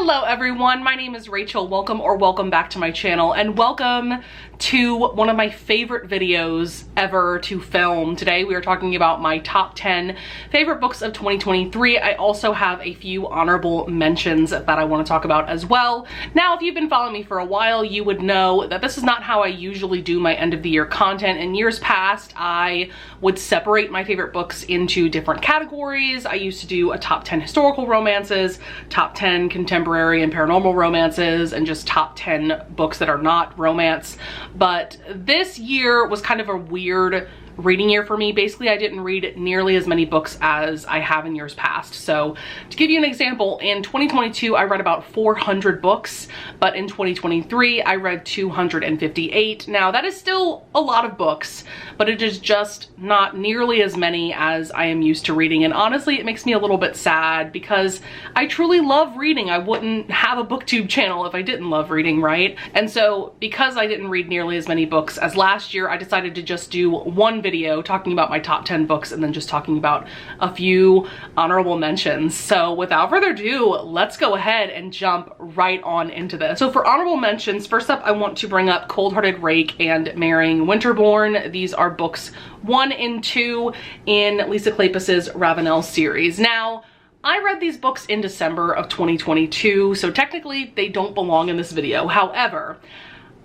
Hello everyone, my name is Rachel. Welcome back to my channel, and welcome to one of my favorite videos ever to film. Today we are talking about my top 10 favorite books of 2023. I also have a few honorable mentions that I want to talk about as well. Now, if you've been following me for a while, you would know that this is not how I usually do my end of the year content. In years past, I would separate my favorite books into different categories. I used to do a top 10 historical romances, top 10 contemporary and paranormal romances, and just top 10 books that are not romance. But this year was kind of a weird reading year for me. Basically, I didn't read nearly as many books as I have in years past. So to give you an example, in 2022, I read about 400 books, but in 2023, I read 258. Now, that is still a lot of books, but it is just not nearly as many as I am used to reading. And honestly, it makes me a little bit sad because I truly love reading. I wouldn't have a booktube channel if I didn't love reading, right? And so because I didn't read nearly as many books as last year, I decided to just do one video talking about my top 10 books and then just talking about a few honorable mentions. So without further ado, let's go ahead and jump right on into this. So for honorable mentions, first up, I want to bring up Cold-Hearted Rake and Marrying Winterbourne. These are books 1 and 2 in Lisa Kleypas's Ravenel series. Now, I read these books in December of 2022, so technically they don't belong in this video. However,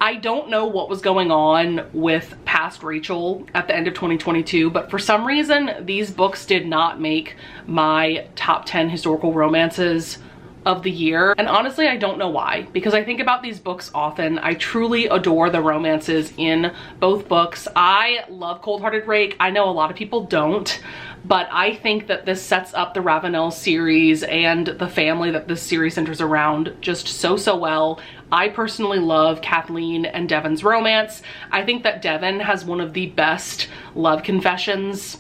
I don't know what was going on with past Rachel at the end of 2022, but for some reason, these books did not make my top 10 historical romances of the year. And honestly, I don't know why, because I think about these books often. I truly adore the romances in both books. I love Cold-Hearted Rake. I know a lot of people don't, but I think that this sets up the Ravenel series and the family that this series centers around just so well. I personally love Kathleen and Devon's romance. I think that Devon has one of the best love confessions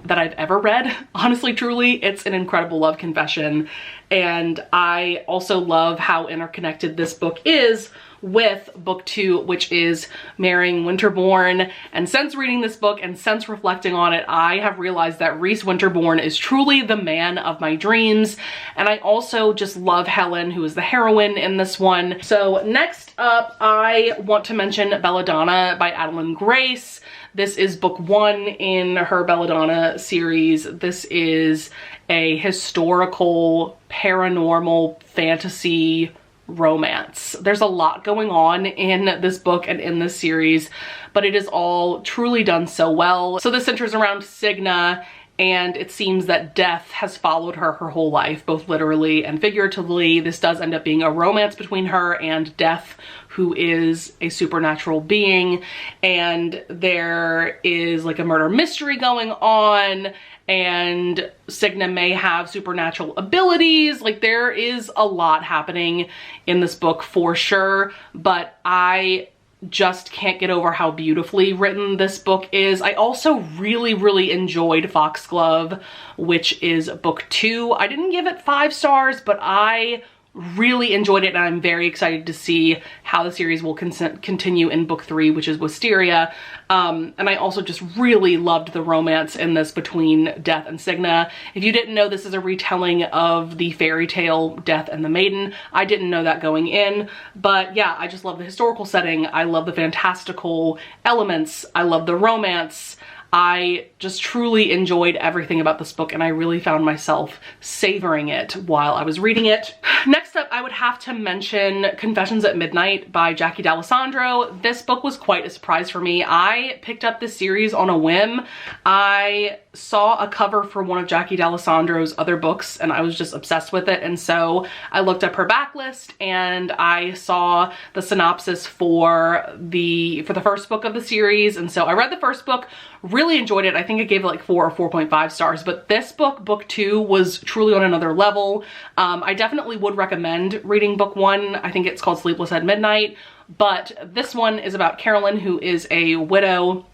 that I've ever read. Honestly, truly, it's an incredible love confession. And I also love how interconnected this book is with book 2, which is Marrying Winterbourne. And since reading this book and since reflecting on it, I have realized that Rhys Winterbourne is truly the man of my dreams. And I also just love Helen, who is the heroine in this one. So next up, I want to mention Belladonna by Adalyn Grace. This is book 1 in her Belladonna series. This is a historical, paranormal, fantasy romance. There's a lot going on in this book and in this series, but it is all truly done so well. So this centers around Signa, and it seems that death has followed her whole life, both literally and figuratively. This does end up being a romance between her and Death, who is a supernatural being, and there is like a murder mystery going on, and Signa may have supernatural abilities. Like, there is a lot happening in this book for sure, but I just can't get over how beautifully written this book is. I also really enjoyed Foxglove, which is book 2. I didn't give it 5 stars, but I really enjoyed it, and I'm very excited to see how the series will continue in book 3, which is Wisteria. And I also just really loved the romance in this between Death and Signa. If you didn't know, this is a retelling of the fairy tale Death and the Maiden. I didn't know that going in, but yeah, I just love the historical setting. I love the fantastical elements. I love the romance. I just truly enjoyed everything about this book, and I really found myself savoring it while I was reading it. Next up, I would have to mention Confessions at Midnight by Jackie D'Alessandro. This book was quite a surprise for me. I picked up this series on a whim. I saw a cover for one of Jackie D'Alessandro's other books, and I was just obsessed with it. And so I looked up her backlist, and I saw the synopsis for the first book of the series. And so I read the first book, really enjoyed it. I think I gave it like 4 or 4.5 stars, but this book, book 2, was truly on another level. I definitely would recommend reading book 1. I think it's called Sleepless at Midnight, but this one is about Carolyn, who is a widow.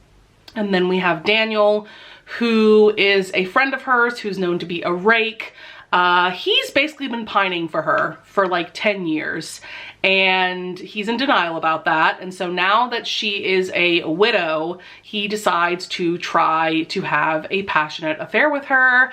And then we have Daniel, who is a friend of hers who's known to be a rake. he's basically been pining for her for like 10 years. And he's in denial about that. And so now that she is a widow, he decides to try to have a passionate affair with her.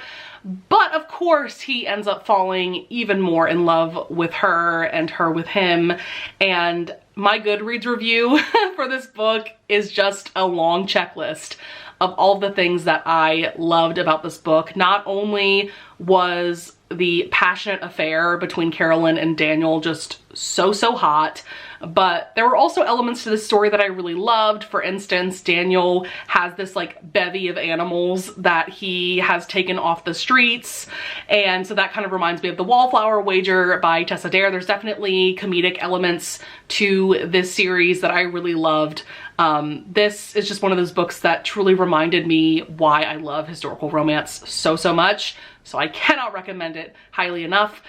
But of course, he ends up falling even more in love with her and her with him. And my Goodreads review for this book is just a long checklist of all the things that I loved about this book. Not only was the passionate affair between Carolyn and Daniel just so hot, but there were also elements to this story that I really loved. For instance, Daniel has this like bevy of animals that he has taken off the streets, and so that kind of reminds me of The Wallflower Wager by Tessa Dare. There's definitely comedic elements to this series that I really loved. This is just one of those books that truly reminded me why I love historical romance so much. So I cannot recommend it highly enough.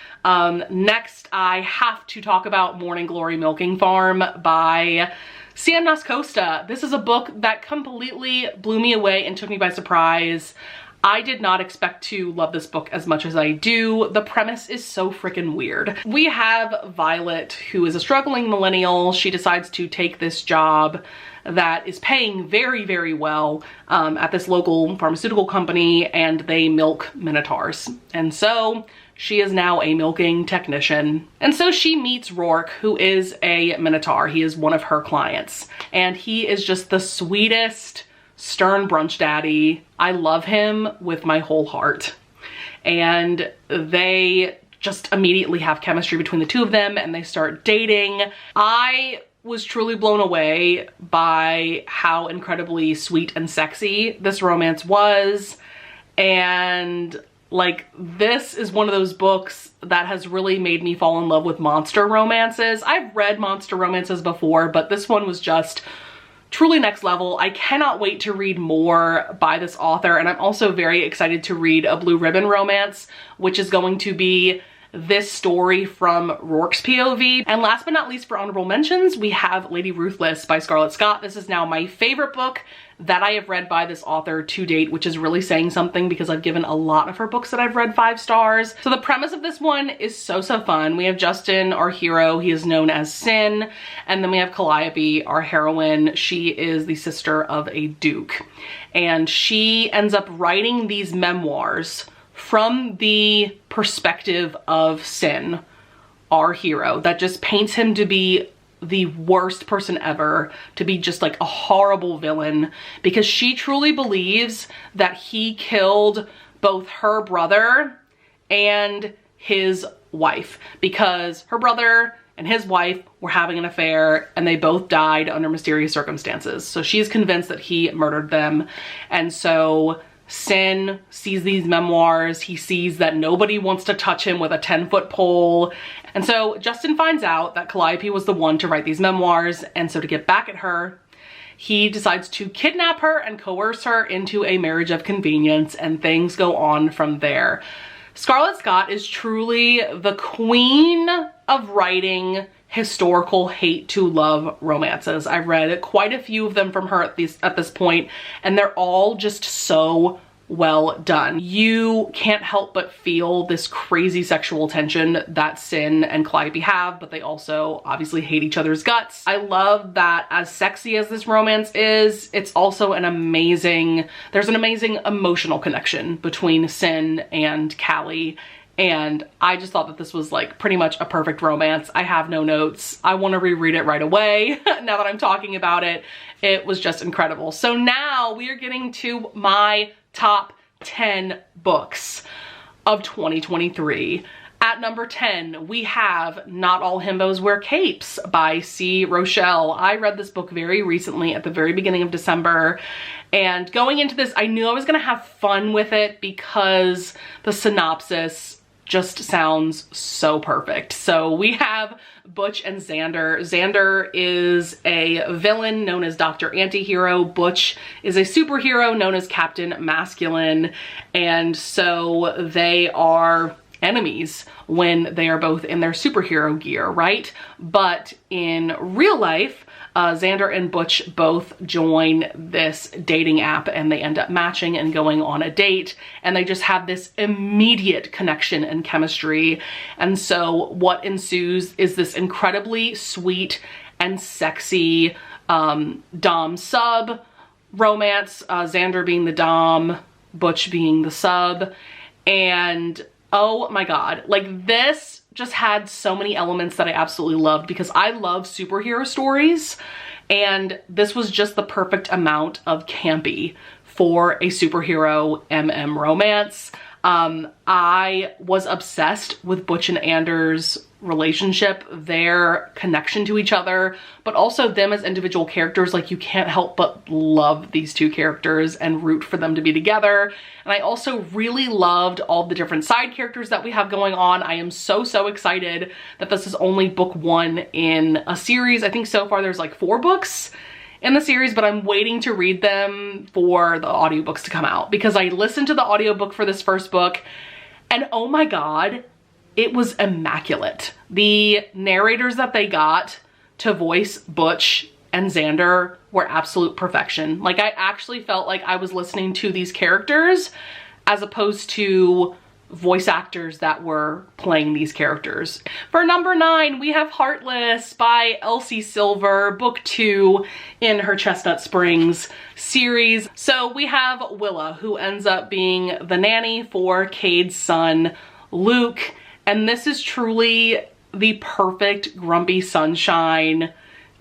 Next, I have to talk about Morning Glory Milking Farm by Sam Nascosta. This is a book that completely blew me away and took me by surprise. I did not expect to love this book as much as I do. The premise is so freaking weird. We have Violet, who is a struggling millennial. She decides to take this job that is paying very well at this local pharmaceutical company, and they milk minotaurs. And so she is now a milking technician. And so she meets Rourke, who is a minotaur. He is one of her clients, and he is just the sweetest, stern brunch daddy. I love him with my whole heart. And they just immediately have chemistry between the two of them, and they start dating. I was truly blown away by how incredibly sweet and sexy this romance was. And like, this is one of those books that has really made me fall in love with monster romances. I've read monster romances before, but this one was just truly next level. I cannot wait to read more by this author, and I'm also very excited to read A Blue Ribbon Romance, which is going to be this story from Rourke's POV. And last but not least, for honorable mentions, we have Lady Ruthless by Scarlett Scott. This is now my favorite book that I have read by this author to date, which is really saying something because I've given a lot of her books that I've read 5 stars. So the premise of this one is so fun. We have Justin, our hero. He is known as Sin. And then we have Calliope, our heroine. She is the sister of a duke. And she ends up writing these memoirs from the perspective of Sin, our hero, that just paints him to be the worst person ever, to be just like a horrible villain, because she truly believes that he killed both her brother and his wife, because her brother and his wife were having an affair and they both died under mysterious circumstances. So she's convinced that he murdered them. And so Sin sees these memoirs. He sees that nobody wants to touch him with a 10-foot pole. And so Justin finds out that Calliope was the one to write these memoirs. And so to get back at her, he decides to kidnap her and coerce her into a marriage of convenience, and things go on from there. Scarlett Scott is truly the queen of writing historical hate to love romances. I've read quite a few of them from her at this point, and they're all just so well done. You can't help but feel this crazy sexual tension that Sin and Calliope have, but they also obviously hate each other's guts. I love that as sexy as this romance is, it's also there's an amazing emotional connection between Sin and Callie. And I just thought that this was like pretty much a perfect romance. I have no notes. I want to reread it right away. Now that I'm talking about it, it was just incredible. So now we are getting to my top 10 books of 2023. At number 10, we have Not All Himbos Wear Capes by C. Rochelle. I read this book very recently at the very beginning of December, and going into this, I knew I was gonna have fun with it because the synopsis just sounds so perfect. So we have Butch and Xander. Xander is a villain known as Dr. Antihero. Butch is a superhero known as Captain Masculine. And so they are enemies when they are both in their superhero gear, right? But in real life, Xander and Butch both join this dating app and they end up matching and going on a date, and they just have this immediate connection and chemistry. And so what ensues is this incredibly sweet and sexy dom sub romance, Xander being the dom, Butch being the sub. And oh my god, like this just had so many elements that I absolutely loved, because I love superhero stories, and this was just the perfect amount of campy for a superhero MM romance. I was obsessed with Butch and Anders' relationship, their connection to each other, but also them as individual characters. Like, you can't help but love these two characters and root for them to be together. And I also really loved all the different side characters that we have going on. I am so excited that this is only book 1 in a series. I think so far there's like 4 books in the series, but I'm waiting to read them for the audiobooks to come out, because I listened to the audiobook for this first book and oh my god, it was immaculate. The narrators that they got to voice Butch and Xander were absolute perfection. Like, I actually felt like I was listening to these characters as opposed to voice actors that were playing these characters. For number 9, we have Heartless by Elsie Silver, book 2 in her Chestnut Springs series. So we have Willa, who ends up being the nanny for Cade's son, Luke. And this is truly the perfect grumpy sunshine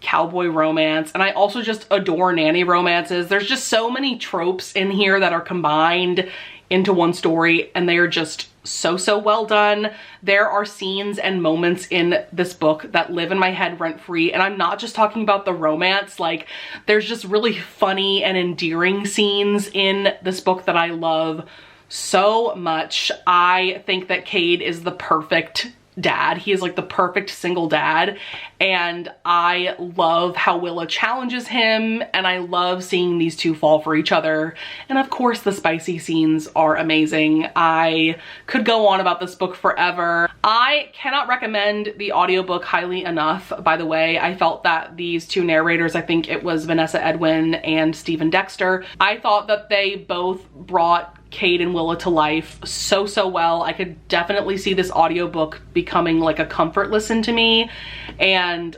cowboy romance. And I also just adore nanny romances. There's just so many tropes in here that are combined into one story, and they are just so well done. There are scenes and moments in this book that live in my head rent free, and I'm not just talking about the romance. Like, there's just really funny and endearing scenes in this book that I love so much. I think that Cade is the perfect dad. He is like the perfect single dad, and I love how Willa challenges him, and I love seeing these two fall for each other. And of course the spicy scenes are amazing. I could go on about this book forever. I cannot recommend the audiobook highly enough, by the way. I felt that these two narrators, I think it was Vanessa Edwin and Stephen Dexter, I thought that they both brought Cade and Willa to life so well. I could definitely see this audiobook becoming like a comfort listen to me, and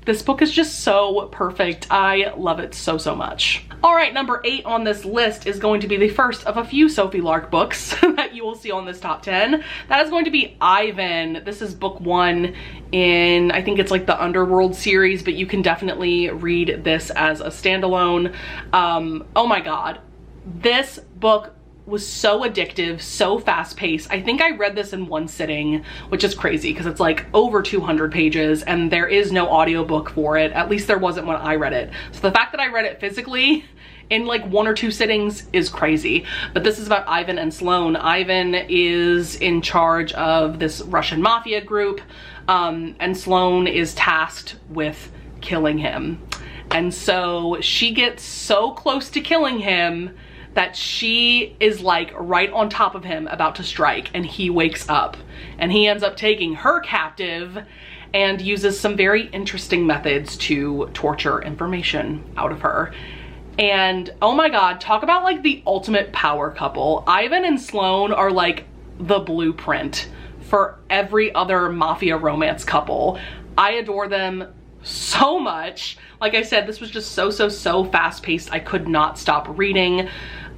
this book is just so perfect. I love it so much. All right, number 8 on this list is going to be the first of a few Sophie Lark books that you will see on this top 10. That is going to be Ivan. This is book 1 in, I think it's like the Underworld series, but you can definitely read this as a standalone. Oh my god, this book was so addictive, so fast-paced. I think I read this in one sitting, which is crazy because it's like over 200 pages and there is no audiobook for it. At least there wasn't when I read it. So the fact that I read it physically in like 1 or 2 sittings is crazy. But this is about Ivan and Sloane. Ivan is in charge of this Russian mafia group, and Sloane is tasked with killing him. And so she gets so close to killing him that she is like right on top of him about to strike, and he wakes up and he ends up taking her captive and uses some very interesting methods to torture information out of her. And oh my god, talk about like the ultimate power couple. Ivan and Sloane are like the blueprint for every other mafia romance couple. I adore them so much. Like I said, this was just so fast-paced. I could not stop reading.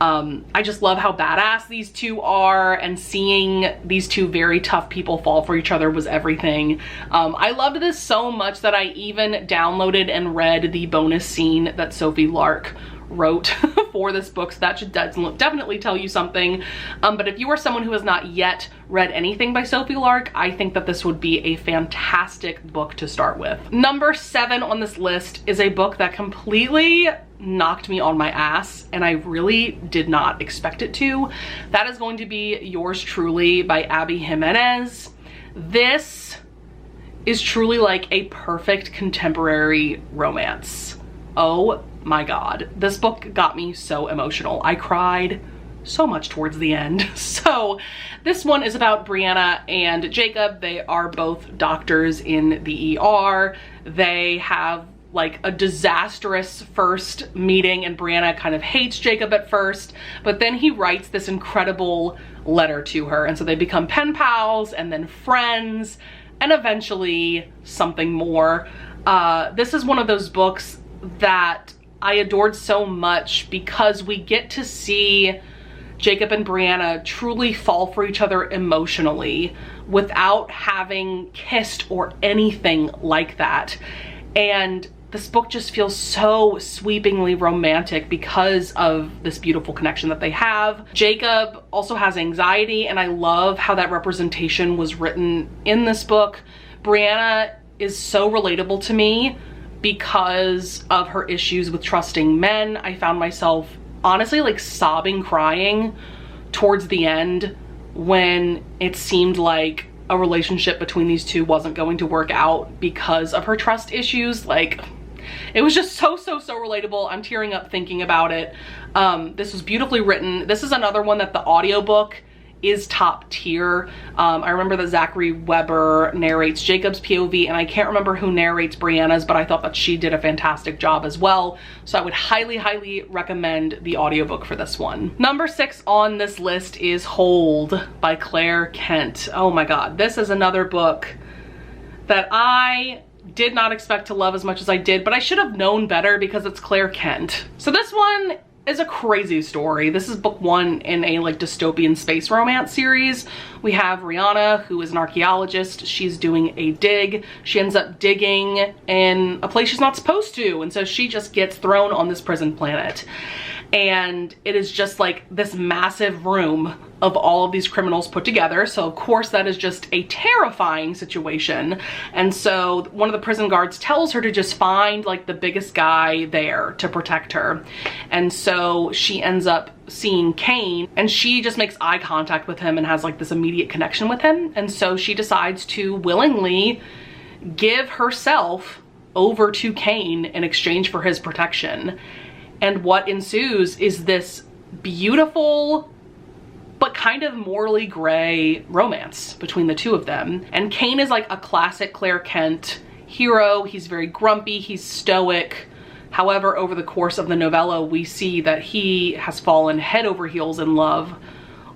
I just love how badass these two are, and seeing these two very tough people fall for each other was everything. I loved this so much that I even downloaded and read the bonus scene that Sophie Lark wrote for this book, so that should definitely tell you something. But if you are someone who has not yet read anything by Sophie Lark, I think that this would be a fantastic book to start with. Number 7 on this list is a book that completely knocked me on my ass, and I really did not expect it to. That is going to be Yours Truly by Abby Jimenez. This is truly like a perfect contemporary romance. Oh my god, this book got me so emotional. I cried so much towards the end. So this one is about Brianna and Jacob. They are both doctors in the ER. They have like a disastrous first meeting, and Brianna kind of hates Jacob at first, but then he writes this incredible letter to her, and so they become pen pals and then friends and eventually something more. This is one of those books that I adored so much because we get to see Jacob and Brianna truly fall for each other emotionally without having kissed or anything like that. And this book just feels so sweepingly romantic because of this beautiful connection that they have. Jacob also has anxiety, and I love how that representation was written in this book. Brianna is so relatable to me because of her issues with trusting men. I found myself honestly like sobbing, crying towards the end when it seemed like a relationship between these two wasn't going to work out because of her trust issues. Like, it was just so relatable. I'm tearing up thinking about it. This was beautifully written. This is another one that the audiobook is top tier. I remember that Zachary Weber narrates Jacob's POV, and I can't remember who narrates Brianna's, but I thought that she did a fantastic job as well. So I would highly recommend the audiobook for this one. Number 6 on this list is Hold by Claire Kent. Oh my God, this is another book that I did not expect to love as much as I did, but I should have known better because it's Claire Kent. So this one is a crazy story. This is book 1 in a like dystopian space romance series. We have Rihanna, who is an archaeologist. She's doing a dig. She ends up digging in a place she's not supposed to, and so she just gets thrown on this prison planet. And it is just like this massive room of all of these criminals put together. So of course that is just a terrifying situation. And so one of the prison guards tells her to just find like the biggest guy there to protect her. And so she ends up seeing Kane, and she just makes eye contact with him and has like this immediate connection with him. And so she decides to willingly give herself over to Kane in exchange for his protection. And what ensues is this beautiful but kind of morally gray romance between the two of them. And Kane is like a classic Claire Kent hero. He's very grumpy, he's stoic. However, over the course of the novella, we see that he has fallen head over heels in love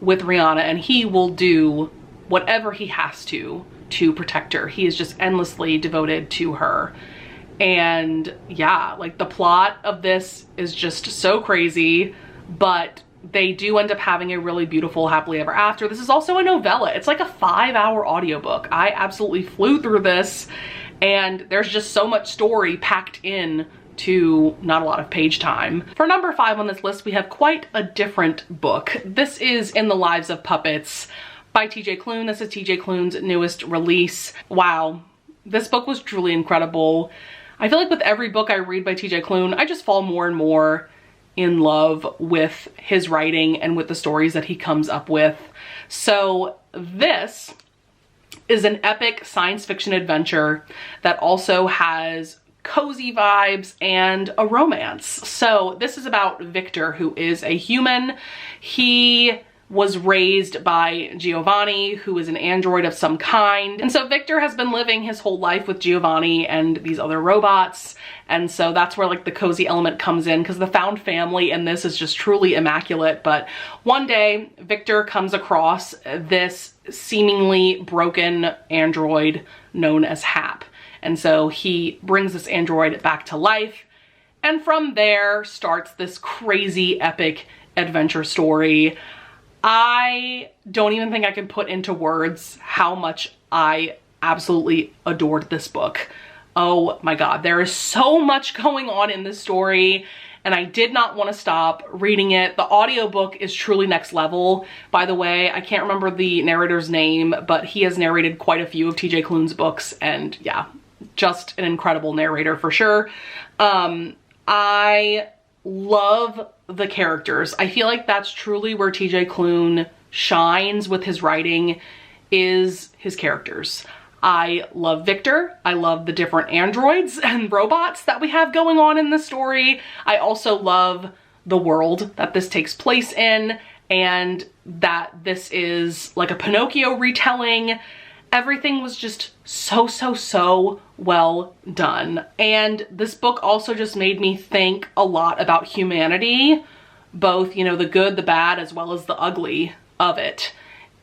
with Rihanna, and he will do whatever he has to protect her. He is just endlessly devoted to her. And yeah, like the plot of this is just so crazy, but they do end up having a really beautiful happily ever after. This is also a novella. It's like a 5-hour audiobook. I absolutely flew through this, and there's just so much story packed in to not a lot of page time. For number 5 on this list, we have quite a different book. This is In the Lives of Puppets by TJ Klune. This is TJ Klune's newest release. Wow, this book was truly incredible. I feel like with every book I read by TJ Klune, I just fall more and more in love with his writing and with the stories that he comes up with. So this is an epic science fiction adventure that also has cozy vibes and a romance. So this is about Victor, who is a human. He was raised by Giovanni, who is an android of some kind. And so Victor has been living his whole life with Giovanni and these other robots. And so that's where like the cozy element comes in, because the found family in this is just truly immaculate. But one day Victor comes across this seemingly broken android known as Hap. And so he brings this android back to life. And from there starts this crazy epic adventure story. I don't even think I can put into words how much I absolutely adored this book. Oh my God, there is so much going on in this story, and I did not want to stop reading it. The audiobook is truly next level. By the way, I can't remember the narrator's name, but he has narrated quite a few of TJ Klune's books, and yeah, just an incredible narrator for sure. I love the characters. I feel like that's truly where TJ Klune shines with his writing, is his characters. I love Victor. I love the different androids and robots that we have going on in this story. I also love the world that this takes place in, and that this is like a Pinocchio retelling. Everything was just so well done. And this book also just made me think a lot about humanity, both, you know, the good, the bad, as well as the ugly of it.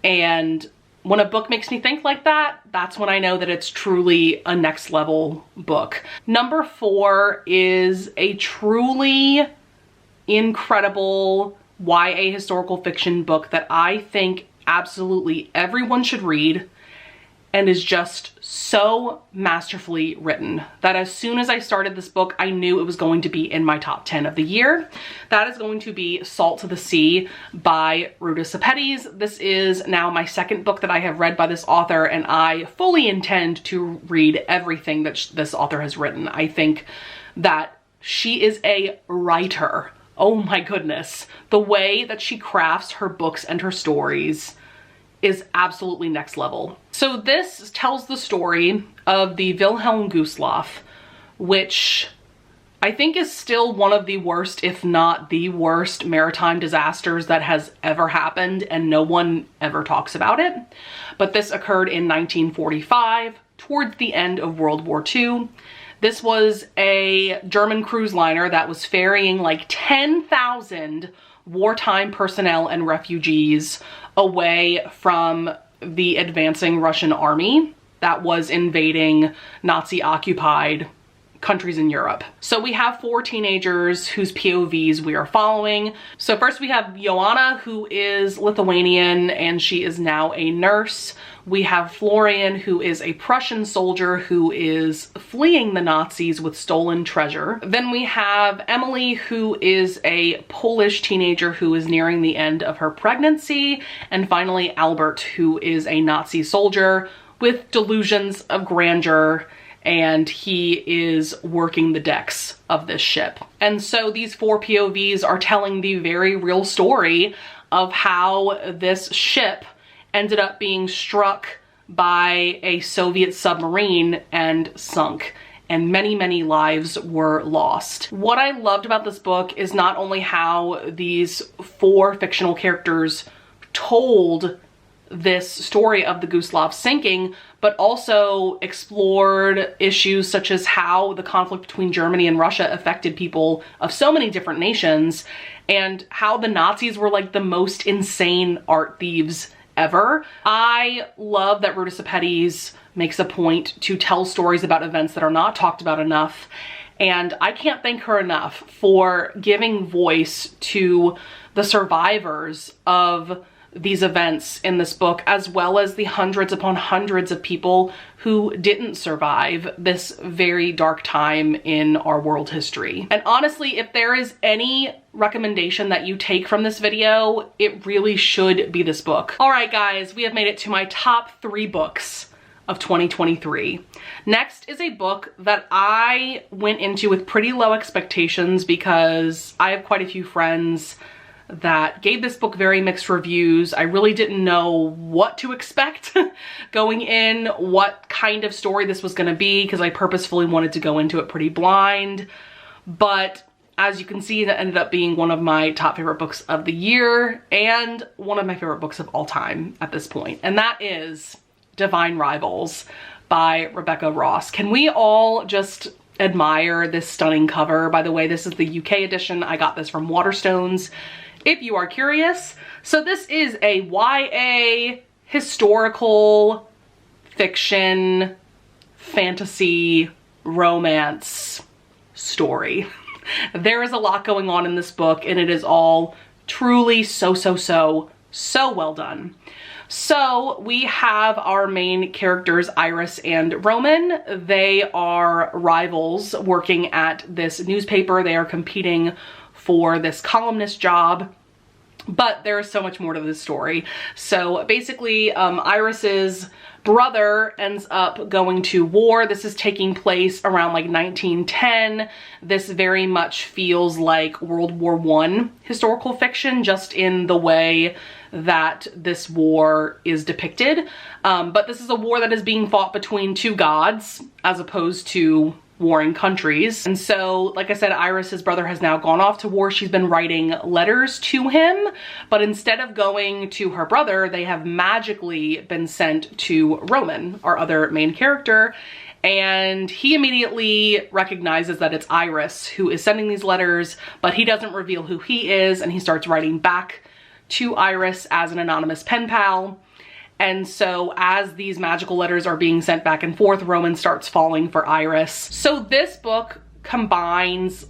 And when a book makes me think like that, that's when I know that it's truly a next level book. Number 4 is a truly incredible YA historical fiction book that I think absolutely everyone should read, and is just so masterfully written that as soon as I started this book, I knew it was going to be in my top 10 of the year. That is going to be Salt to the Sea by Ruta Sepetys. This is now my second book that I have read by this author, and I fully intend to read everything that this author has written. I think that she is a writer. Oh my goodness. The way that she crafts her books and her stories is absolutely next level. So this tells the story of the Wilhelm Gustloff, which I think is still one of the worst, if not the worst, maritime disasters that has ever happened, and no one ever talks about it. But this occurred in 1945, towards the end of World War II. This was a German cruise liner that was ferrying like 10,000 wartime personnel and refugees away from the advancing Russian army that was invading Nazi-occupied countries in Europe. So we have 4 teenagers whose POVs we are following. So first we have Joanna, who is Lithuanian, and she is now a nurse. We have Florian, who is a Prussian soldier who is fleeing the Nazis with stolen treasure. Then we have Emily, who is a Polish teenager who is nearing the end of her pregnancy. And finally, Albert, who is a Nazi soldier with delusions of grandeur, and he is working the decks of this ship. And so these 4 POVs are telling the very real story of how this ship ended up being struck by a Soviet submarine and sunk, and many lives were lost. What I loved about this book is not only how these 4 fictional characters told this story of the Gustloff sinking, but also explored issues such as how the conflict between Germany and Russia affected people of so many different nations, and how the Nazis were like the most insane art thieves ever. I love that Ruta Sepetys makes a point to tell stories about events that are not talked about enough, and I can't thank her enough for giving voice to the survivors of these events in this book, as well as the hundreds upon hundreds of people who didn't survive this very dark time in our world history. And honestly, if there is any recommendation that you take from this video, it really should be this book. All right, guys, we have made it to my top 3 books of 2023. Next is a book that I went into with pretty low expectations because I have quite a few friends that gave this book very mixed reviews. I really didn't know what to expect going in, what kind of story this was going to be, because I purposefully wanted to go into it pretty blind. But as you can see, that ended up being one of my top favorite books of the year and one of my favorite books of all time at this point. And that is Divine Rivals by Rebecca Ross. Can we all just admire this stunning cover? By the way, this is the UK edition. I got this from Waterstones, if you are curious. So this is a YA historical fiction fantasy romance story. There is a lot going on in this book, and it is all truly so well done. So we have our main characters, Iris and Roman. They are rivals working at this newspaper. They are competing for this columnist job, but there is so much more to this story. So basically, Iris's brother ends up going to war. This is taking place around like 1910. This very much feels like World War I historical fiction, just in the way that this war is depicted. But this is a war that is being fought between 2 gods, as opposed to warring countries. And so, like I said, Iris, his brother, has now gone off to war. She's been writing letters to him, but instead of going to her brother, they have magically been sent to Roman, our other main character. And he immediately recognizes that it's Iris who is sending these letters, but he doesn't reveal who he is, and he starts writing back to Iris as an anonymous pen pal. And so as these magical letters are being sent back and forth, Roman starts falling for Iris. So this book combines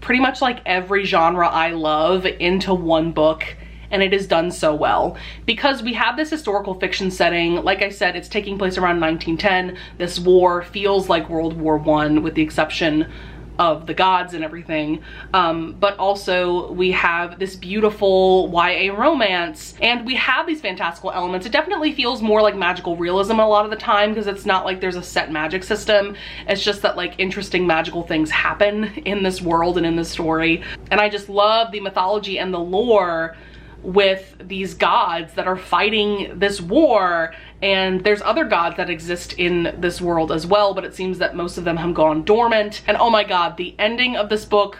pretty much like every genre I love into one book, and it is done so well. Because we have this historical fiction setting, like I said, it's taking place around 1910. This war feels like World War I with the exception of the gods and everything, but also we have this beautiful YA romance, and we have these fantastical elements. It definitely feels more like magical realism a lot of the time, because it's not like there's a set magic system. It's just that like interesting magical things happen in this world and in this story. And I just love the mythology and the lore with these gods that are fighting this war, and there's other gods that exist in this world as well, but it seems that most of them have gone dormant. And oh my god, the ending of this book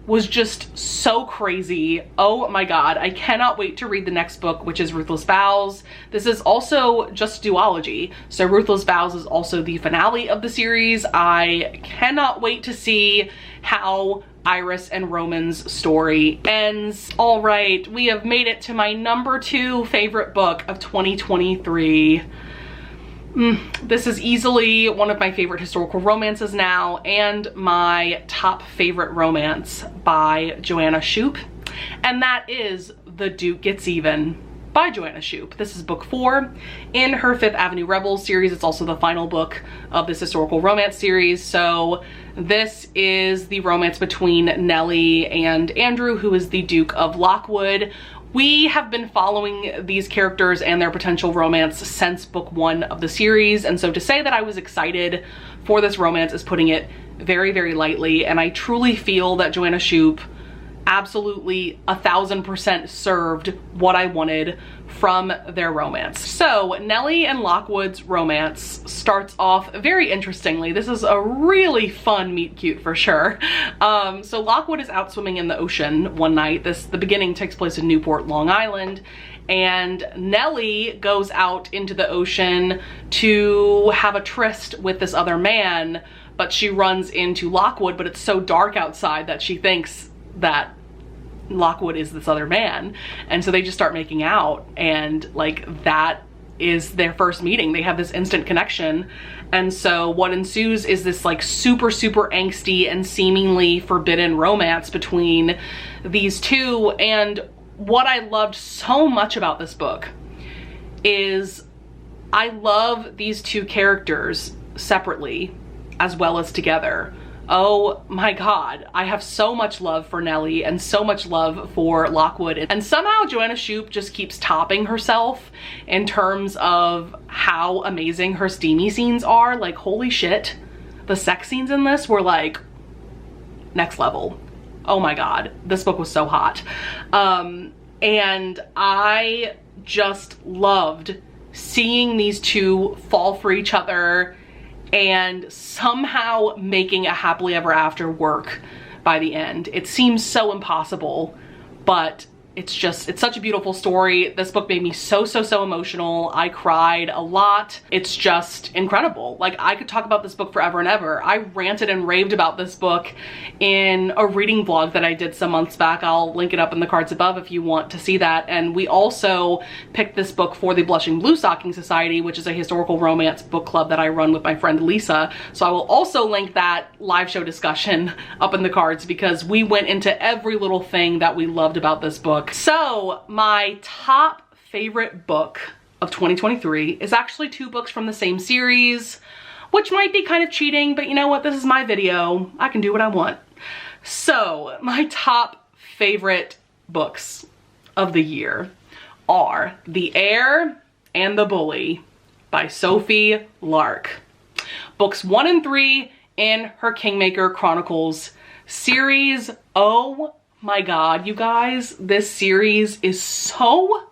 was just so crazy. Oh my god, I cannot wait to read the next book, which is Ruthless Vows. This is also just a duology, so Ruthless Vows is also the finale of the series. I cannot wait to see how Iris and Roman's story ends. All right, we have made it to my number 2 favorite book of 2023. This is easily one of my favorite historical romances now, and my top favorite romance by Joanna Shupe, and that is The Duke Gets Even by Joanna Shupe. This is book 4 in her Fifth Avenue Rebels series. It's also the final book of this historical romance series. So this is the romance between Nellie and Andrew, who is the Duke of Lockwood. We have been following these characters and their potential romance since book 1 of the series, and so to say that I was excited for this romance is putting it very, very lightly. And I truly feel that Joanna Shupe absolutely 1000% served what I wanted from their romance. So Nellie and Lockwood's romance starts off very interestingly. This is a really fun meet cute for sure. So Lockwood is out swimming in the ocean one night. The beginning takes place in Newport, Long Island, and Nellie goes out into the ocean to have a tryst with this other man, but she runs into Lockwood, but it's so dark outside that she thinks that Lockwood is this other man, and so they just start making out, and like that is their first meeting. They have this instant connection, and so what ensues is this like super angsty and seemingly forbidden romance between these two. And what I loved so much about this book is I love these two characters separately as well as together. Oh my god, I have so much love for Nellie and so much love for Lockwood, and somehow Joanna Shupe just keeps topping herself in terms of how amazing her steamy scenes are. Like, holy shit, the sex scenes in this were like next level. Oh my god, this book was so hot. And I just loved seeing these two fall for each other and somehow making a happily ever after work by the end. It seems so impossible, but it's such a beautiful story. This book made me so emotional. I cried a lot. It's just incredible. Like, I could talk about this book forever and ever. I ranted and raved about this book in a reading vlog that I did some months back. I'll link it up in the cards above if you want to see that. And we also picked this book for the Blushing Blue Stocking Society, which is a historical romance book club that I run with my friend Lisa. So I will also link that live show discussion up in the cards, because we went into every little thing that we loved about this book. So my top favorite book of 2023 is actually 2 books from the same series, which might be kind of cheating, but you know what? This is my video. I can do what I want. So my top favorite books of the year are The Heir and the Bully by Sophie Lark. Books 1 and 3 in her Kingmaker Chronicles series. Oh my god, you guys, this series is so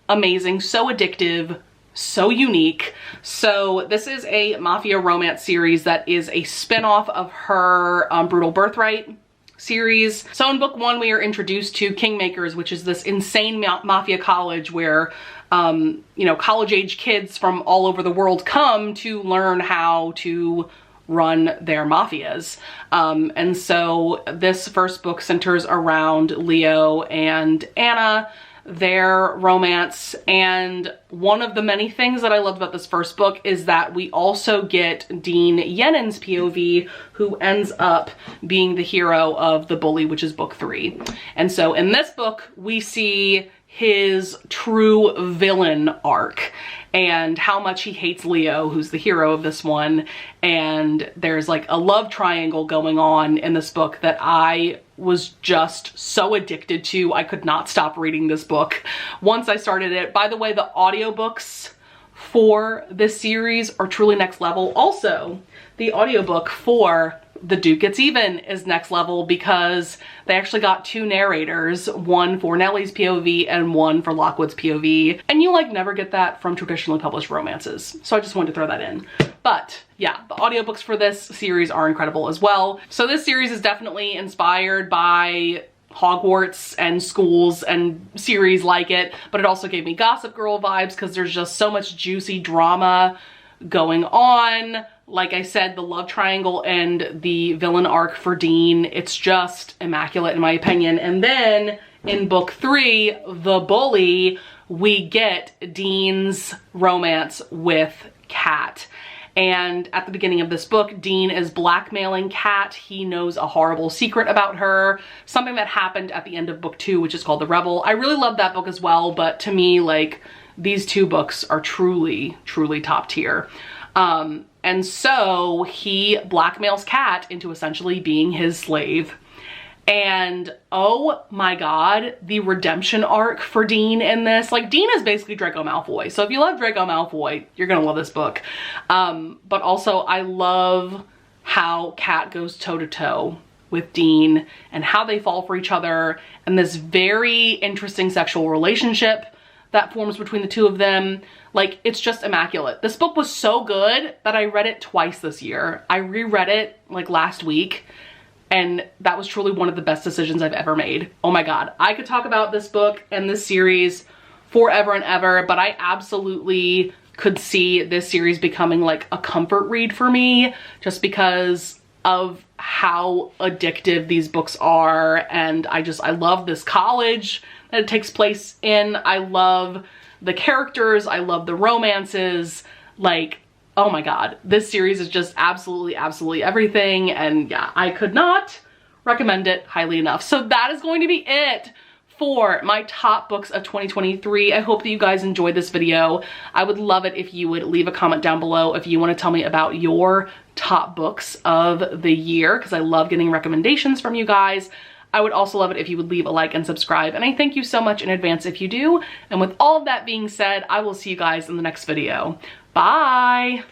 amazing, so addictive, so unique. So this is a mafia romance series that is a spin-off of her Brutal Birthright series. So in book 1, we are introduced to Kingmakers, which is this insane mafia college where you know, college-age kids from all over the world come to learn how to run their mafias. And so this first book centers around Leo and Anna, their romance, and one of the many things that I loved about this first book is that we also get Dean Yenon's POV, who ends up being the hero of The Bully, which is book 3. And so in this book, we see his true villain arc and how much he hates Leo, who's the hero of this one. And there's like a love triangle going on in this book that I was just so addicted to. I could not stop reading this book once I started it. By the way, the audiobooks for this series are truly next level. Also, the audiobook for The Duke Gets Even is next level because they actually got 2 narrators, one for Nellie's POV and one for Lockwood's POV. And you like never get that from traditionally published romances. So I just wanted to throw that in. But yeah, the audiobooks for this series are incredible as well. So this series is definitely inspired by Hogwarts and schools and series like it, but it also gave me Gossip Girl vibes because there's just so much juicy drama going on. Like I said, the love triangle and the villain arc for Dean, it's just immaculate in my opinion. And then in book 3, The Bully, we get Dean's romance with Kat. And at the beginning of this book, Dean is blackmailing Kat. He knows a horrible secret about her, something that happened at the end of book 2, which is called The Rebel. I really love that book as well, but to me, like, these 2 books are truly, truly top tier. And so he blackmails Kat into essentially being his slave. And oh my god, the redemption arc for Dean in this. Like, Dean is basically Draco Malfoy. So if you love Draco Malfoy, you're gonna love this book. But also I love how Kat goes toe-to-toe with Dean and how they fall for each other and this very interesting sexual relationship that forms between the 2 of them. Like, it's just immaculate. This book was so good that I read it twice this year. I reread it like last week, and that was truly one of the best decisions I've ever made. Oh my god, I could talk about this book and this series forever and ever, but I absolutely could see this series becoming like a comfort read for me just because of how addictive these books are. And I love this college that it takes place in. I love the characters, I love the romances. Like, oh my god, this series is just absolutely, absolutely everything. And yeah, I could not recommend it highly enough. So that is going to be it for my top books of 2023. I hope that you guys enjoyed this video. I would love it if you would leave a comment down below if you want to tell me about your top books of the year, because I love getting recommendations from you guys. I would also love it if you would leave a like and subscribe, and I thank you so much in advance if you do. And with all of that being said, I will see you guys in the next video. Bye!